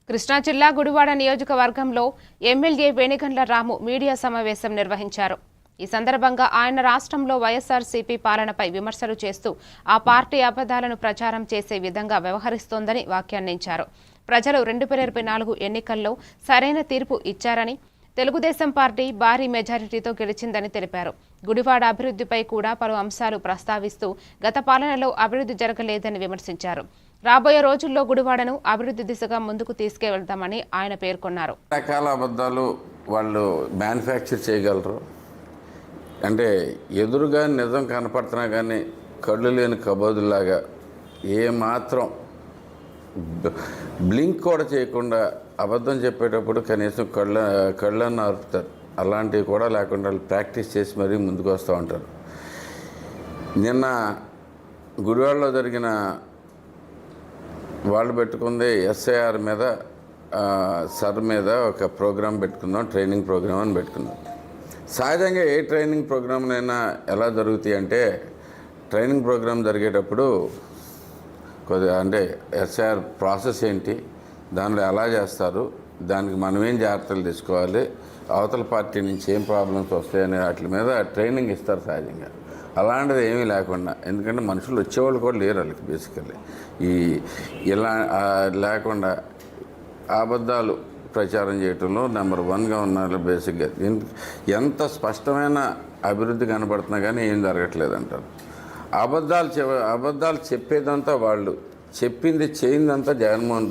కృష్ణా జిల్లా గుడివాడ నియోజకవర్గంలో ఎమ్మెల్యే వేణిగండ్ల రాము మీడియా సమావేశం నిర్వహించారు. ఈ సందర్భంగా ఆయన రాష్ట్రంలో వైఎస్ఆర్సీపీ పాలనపై విమర్శలు చేస్తూ ఆ పార్టీ అబద్ధాలను ప్రచారం చేసే విధంగా వ్యవహరిస్తోందని వ్యాఖ్యానించారు. ప్రజలు 2024 ఎన్నికల్లో సరైన తీర్పు ఇచ్చారని, తెలుగుదేశం పార్టీ భారీ మెజారిటీతో గెలిచిందని తెలిపారు. గుడివాడ అభివృద్ధిపై కూడా పలు అంశాలు ప్రస్తావిస్తూ గత పాలనలో అభివృద్ధి జరగలేదని విమర్శించారు. రాబోయే రోజుల్లో గుడివాడను అభివృద్ధి దిశగా ముందుకు తీసుకెళ్తామని ఆయన పేర్కొన్నారు. రకాల అబద్ధాలు వాళ్ళు మ్యానుఫ్యాక్చర్ చేయగలరు. అంటే ఎదురుగా నిజం కనపడుతున్నా కానీ కళ్ళు లేని కబోదులాగా ఏమాత్రం బ్లింక్ కూడా చేయకుండా అబద్ధం చెప్పేటప్పుడు కనీసం కళ్ళನ್ನು ఆర్పుతారు. అలాంటివి కూడా లేకుండా వాళ్ళు ప్రాక్టీస్ చేసి మరీ ముందుకు వస్తూ ఉంటారు. నిన్న గుడివాడలో జరిగిన వాళ్ళు పెట్టుకుంది ఎస్ఐఆర్ మీద సర్ మీద ఒక ప్రోగ్రాం పెట్టుకుందాం, ట్రైనింగ్ ప్రోగ్రామ్ అని పెట్టుకుందాం. సహజంగా ఏ ట్రైనింగ్ ప్రోగ్రాంలైనా ఎలా జరుగుతాయి అంటే, ట్రైనింగ్ ప్రోగ్రాం జరిగేటప్పుడు కొద్దిగా అంటే ఎస్ఐఆర్ ప్రాసెస్ ఏంటి, దానిలో ఎలా చేస్తారు, దానికి మనం ఏం జాగ్రత్తలు తీసుకోవాలి, అవతల పార్టీ నుంచి ఏం ప్రాబ్లమ్స్ వస్తాయనే వాటి మీద ట్రైనింగ్ ఇస్తారు సహజంగా. అలాంటిది ఏమీ లేకుండా, ఎందుకంటే మనుషులు వచ్చేవాళ్ళు కూడా లేరు వాళ్ళకి బేసికల్లీ. ఇలా లేకుండా అబద్ధాలు ప్రచారం చేయటంలో నెంబర్ 1గా ఉన్నారు బేసిక్గా. ఎంత స్పష్టమైన అభివృద్ధి కనబడుతున్నా కానీ ఏం జరగట్లేదు అంటారు. అబద్ధాలు చెప్పేదంతా వాళ్ళు, చెప్పింది చేయిందంతా జగన్మోహన్